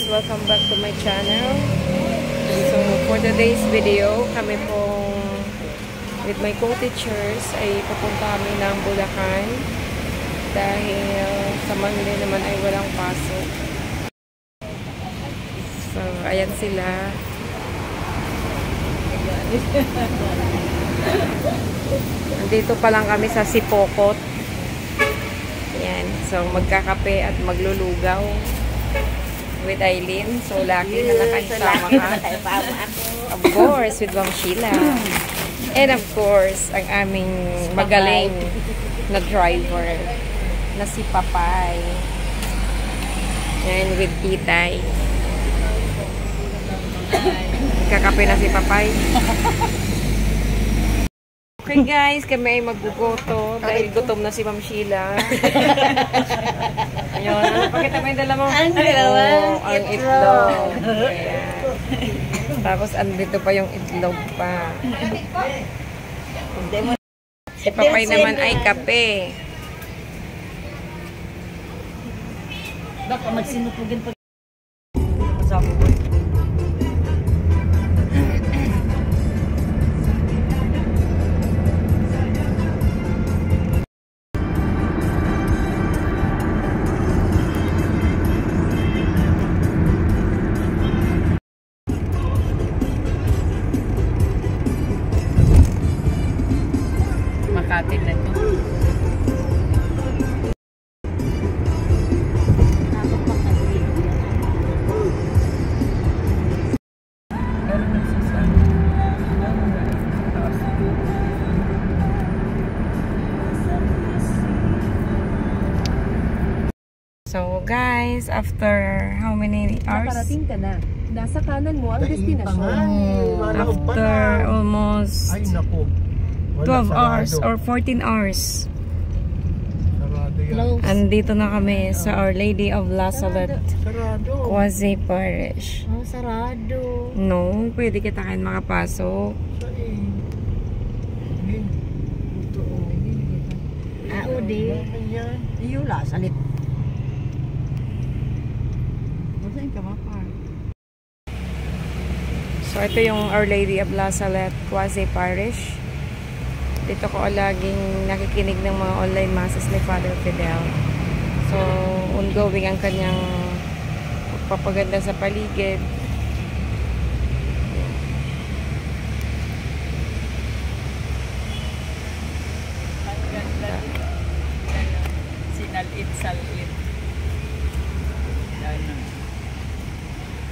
welcome back to my channel. So for today's video, kami pong with my co-teachers ay pupunta kami ng Bulacan dahil sa Monday naman ay walang pasok. So ayan sila. Nandito pa lang kami sa Sipokot. Ayan, so magkakape at maglulugaw with Aileen. So lucky na nakasama ka. Of course, with Ma'am Sheila. And of course, ang aming magaling na driver na si Papay. And with Titay. Kakape na si Papay. Okay guys, kami ay magbugoto dahil gutom na si Ma'am Sheila. Ayun, pakita mo yung dala mo. Ang itlog. Ayan. Tapos andito pa yung itlog pa. Si Papay naman ay kape. Baka magsinupugin pa. Makatid na ito. So guys, after how many hours? Nakarating ka na. Nasa kanan mo ang destinasyon. After almost 12 hours or 14 hours. Andito na kami sa Our Lady of La Salette, Quasi Parish. Oh, sarado. No, pwede kita kain makapasok. Udi. Iyo La Salette. So ito yung Our Lady of La Salette, Quasi Parish. Dito ko laging nakikinig ng mga online masses ni Father Fidel. So, ongoing ang kanyang pagpapaganda sa paligid. Sinalit-salit.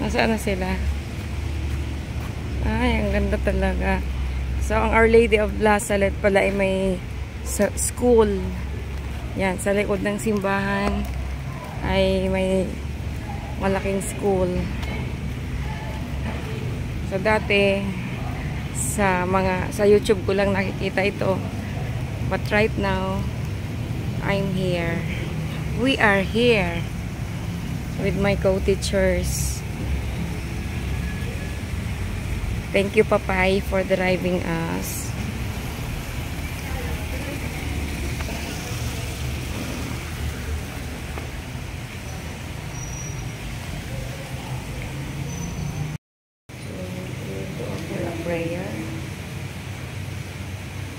Nasaan na sila? Ay, ang ganda talaga. So, ang Our Lady of La Salette pala ay may school. Yan, sa likod ng simbahan ay may malaking school. So, dati sa YouTube ko lang nakikita ito. But right now, I'm here. We are here with my co-teachers. Thank you, Papay, for driving us. For a prayer.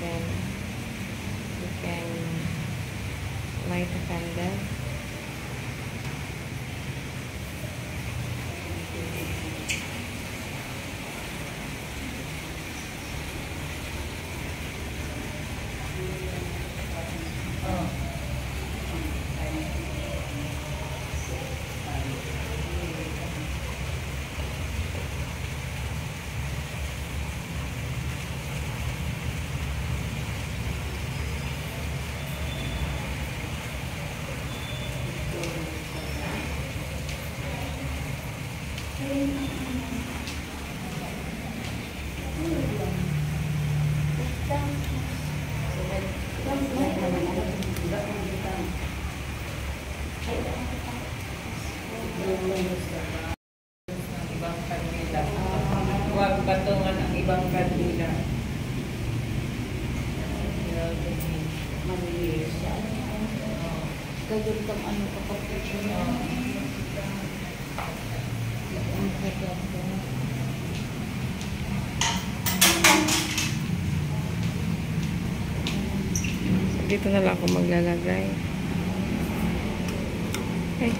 Then you can light a candle. Ibang kandila. Huwag batungan ang ibang kandila. Malinis siya. Ganyan kang ano kapag Dito na lang ako maglalagay. Ay.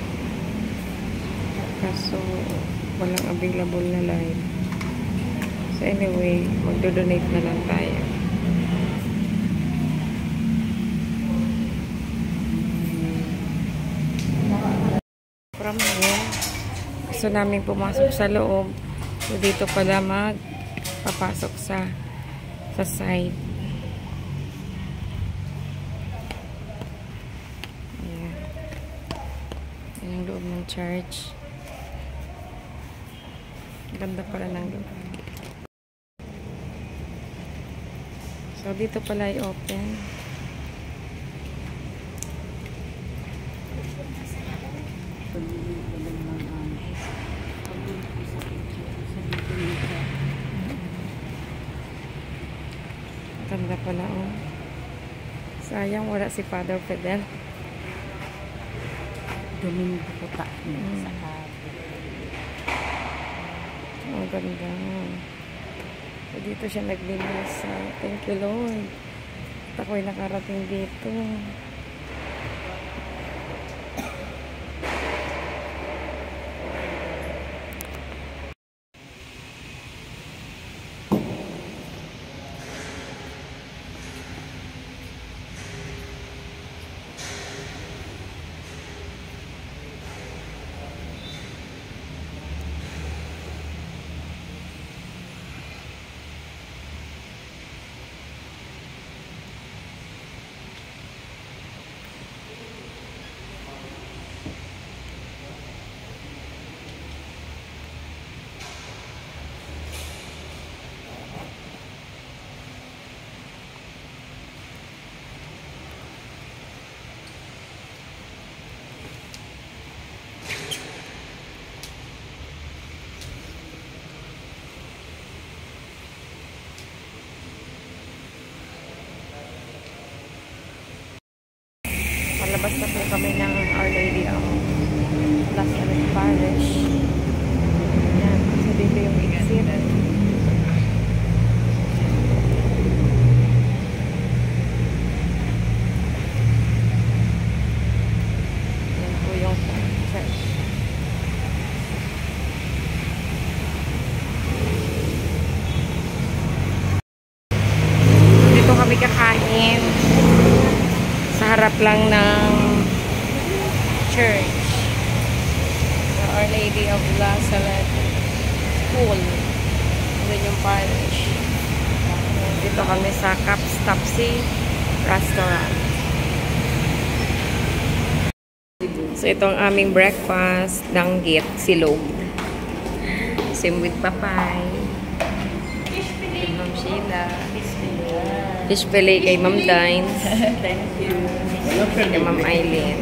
Kaso, walang available na line. So anyway, magdo-donate na lang tayo. From here, gusto namin pumasok sa loob. So dito pala magpapasok sa side. Yung loob ng church. Ganda pala ng loob. So, dito pala ay open. Ganda pala, oh. Sayang wala si Father Fidel. Domingo po ta. Sa hapon. Ang ganda. So, dito siya naglinis. Thank you, Lord. At ako'y nakarating dito. Palabas na po kami ng Our Lady of Lazaret Parish. Yan. So, dito yung exit. Yan po yung church. Dito kami kakain. Sa harap lang ng church. So, Our Lady of Lazaret School. Doon yung parish. Dito kami sa Caps Tapsi Restaurant. So, ito ang aming breakfast. Danggit, silog. Same with papay. Kay Ma'am Sheila. Fish fillet kay Ma'am Dines. Thank you. Kay Ma'am Eileen.